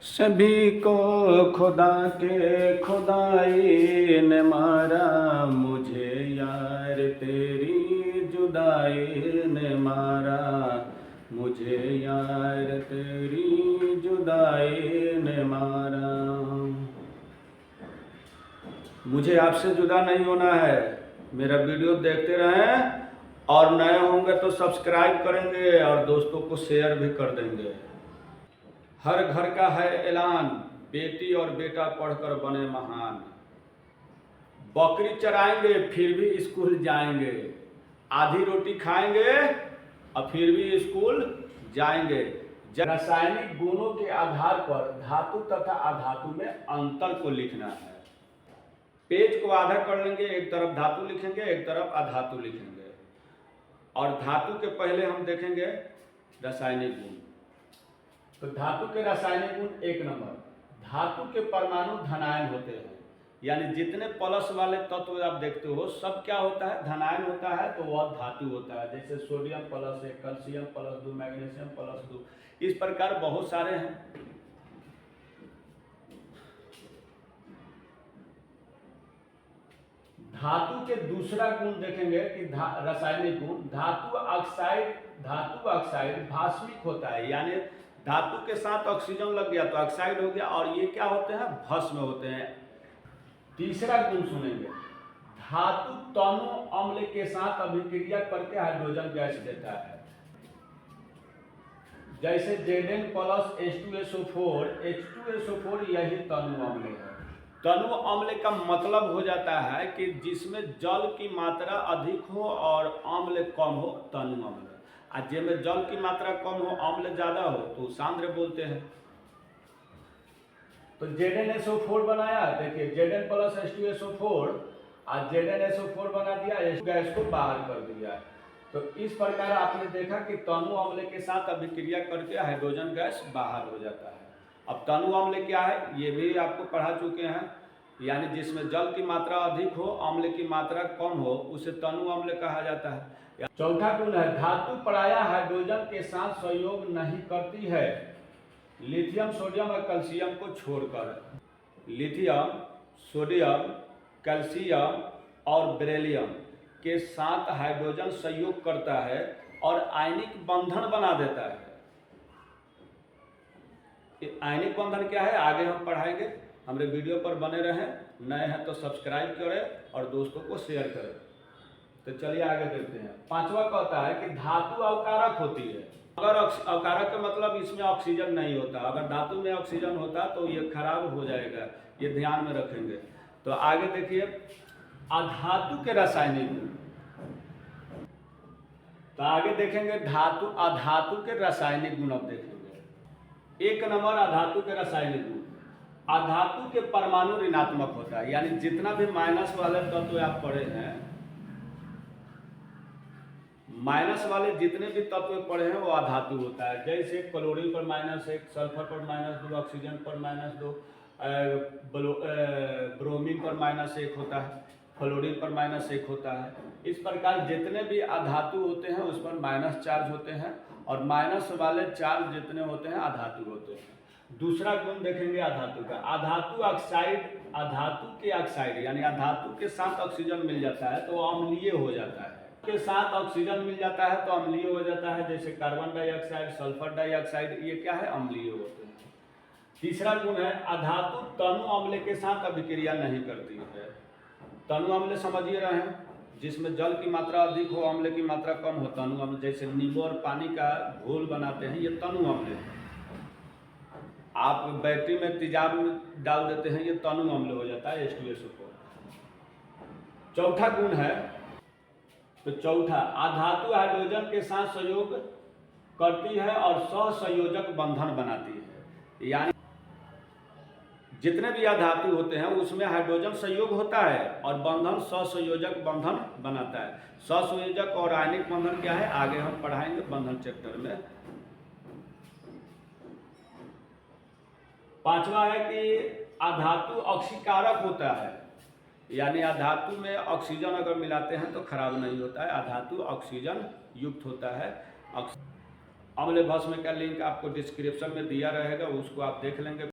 सभी को खुदा के खुदाई ने मारा, मुझे यार तेरी जुदाई ने मारा, मुझे यार तेरी जुदाई ने मारा। मुझे आपसे जुदा नहीं होना है। मेरा वीडियो देखते रहें और नए होंगे तो सब्सक्राइब करेंगे और दोस्तों को शेयर भी कर देंगे। हर घर का है ऐलान, बेटी और बेटा पढ़कर बने महान। बकरी चराएंगे फिर भी स्कूल जाएंगे, आधी रोटी खाएंगे और फिर भी स्कूल जाएंगे। रासायनिक गुणों के आधार पर धातु तथा अधातु में अंतर को लिखना है। पेज को आधा कर लेंगे, एक तरफ धातु लिखेंगे, एक तरफ अधातु लिखेंगे और धातु के पहले हम देखेंगे रासायनिक गुण। तो धातु के रासायनिक गुण 1 नंबर, धातु के परमाणु धनायन होते हैं। यानी जितने प्लस वाले तत्व आप देखते हो सब क्या होता है, धनायन होता है, तो वह धातु होता है। जैसे सोडियम +1, कैल्शियम +2, मैग्नीशियम +2, इस प्रकार बहुत सारे हैं। धातु के दूसरा गुण देखेंगे कि रासायनिक गुण, धातु ऑक्साइड भास्मिक होता है। यानी धातु के साथ ऑक्सीजन लग गया तो ऑक्साइड हो गया और ये क्या होते हैं, भस्म होते हैं। तीसरा गुण सुनेंगे, धातु तनु अम्ल के साथ अभिक्रिया करके हाइड्रोजन गैस देता है। जैसे Zn+H2SO4, H2SO4 यही तनु अम्ल है। तनु अम्ल का मतलब हो जाता है कि जिसमें जल की मात्रा अधिक हो और अम्ल कम हो, तनु अम्ल। और जिसमें जल की मात्रा कम हो, अम्ल ज्यादा हो तो सांद्र बोलते हैं। तो ZnSO4 बनाया, देखिए Zn+H2SO4 और ZnSO4 बना दिया, गैस को बाहर कर दिया। तो इस प्रकार आपने देखा कि तनु अम्ल के साथ अभिक्रिया करके हाइड्रोजन गैस बाहर हो जाता है। अब तनु अम्ल क्या है ये भी आपको पढ़ा चुके हैं। यानी जिसमें जल की मात्रा अधिक हो, अम्ल की मात्रा कम हो, उसे तनु अम्ल कहा जाता है। चौथा गुण है, धातु प्रायः हाइड्रोजन के साथ सहयोग नहीं करती है, लिथियम, सोडियम और कैल्शियम को छोड़कर। लिथियम, सोडियम, कैल्शियम और बेरिलियम के साथ हाइड्रोजन सहयोग करता है और आयनिक बंधन बना देता है। आयनिक बंधन क्या है आगे हम पढ़ाएंगे। हमारे वीडियो पर बने रहें, नए हैं तो सब्सक्राइब करें और दोस्तों को शेयर करें। तो चलिए आगे देखते हैं। पांचवा कहता है कि धातु अवकारक होती है। अगर अवकारक का मतलब इसमें ऑक्सीजन नहीं होता, अगर धातु में ऑक्सीजन होता तो ये खराब हो जाएगा, ये ध्यान में रखेंगे। तो आगे देखिए अधातु के रासायनिक गुण। तो आगे देखेंगे धातु अधातु के रासायनिक गुण। अब देखेंगे 1 नंबर अधातु के रासायनिक गुण। अधातु के परमाणु ऋणात्मक होता है। यानी जितना भी माइनस वाले तत्व आप पढ़े हैं, माइनस वाले जितने भी तत्व पढ़े हैं वो अधातु होता है। जैसे क्लोरीन पर -1, सल्फर पर -2, ऑक्सीजन पर -2, ब्रोमीन पर -1 होता है, फ्लोरीन पर -1 होता है। इस प्रकार जितने भी अधातु होते हैं उस पर माइनस चार्ज होते हैं और माइनस वाले चार्ज जितने होते हैं अधातु होते हैं। दूसरा गुण देखेंगे अधातु का, अधातु ऑक्साइड, अधातु के ऑक्साइड यानी अधातु के साथ ऑक्सीजन मिल जाता है तो अम्लीय हो जाता है। के साथ ऑक्सीजन मिल जाता है तो अम्लीय हो जाता है। जैसे कार्बन डाइऑक्साइड, सल्फर डाइऑक्साइड, ये क्या है, अम्लीय होते हैं। तीसरा गुण है अधातु तनु अम्ल के साथ अभिक्रिया नहीं करती है। तनु अम्ल समझिए रहे हैं, जिसमें जल की मात्रा अधिक हो, अम्ल की मात्रा कम हो, तनु अम्ल। जैसे नींबू और पानी का घोल बनाते हैं, ये तनु अम्ल है। आप बैटरी में तेजाब में डाल देते हैं, ये तनु अम्ल हो जाता है, H2SO4। चौथा गुण है, तो चौथा अधातु हाइड्रोजन के साथ सहयोग करती है और सहसंयोजक बंधन बनाती है। यानी जितने भी अधातु होते हैं उसमें हाइड्रोजन संयोग होता है और बंधन सहसंयोजक बंधन बनाता है। सहसंयोजक और आयनिक बंधन क्या है आगे हम पढ़ाएंगे बंधन चैप्टर में। पांचवा है कि अधातु ऑक्सीकारक होता है। यानी अधातु में ऑक्सीजन अगर मिलाते हैं तो खराब नहीं होता है, अधातु ऑक्सीजन युक्त होता है। अम्ल भस्म का लिंक आपको डिस्क्रिप्शन में दिया रहेगा, उसको आप देख लेंगे।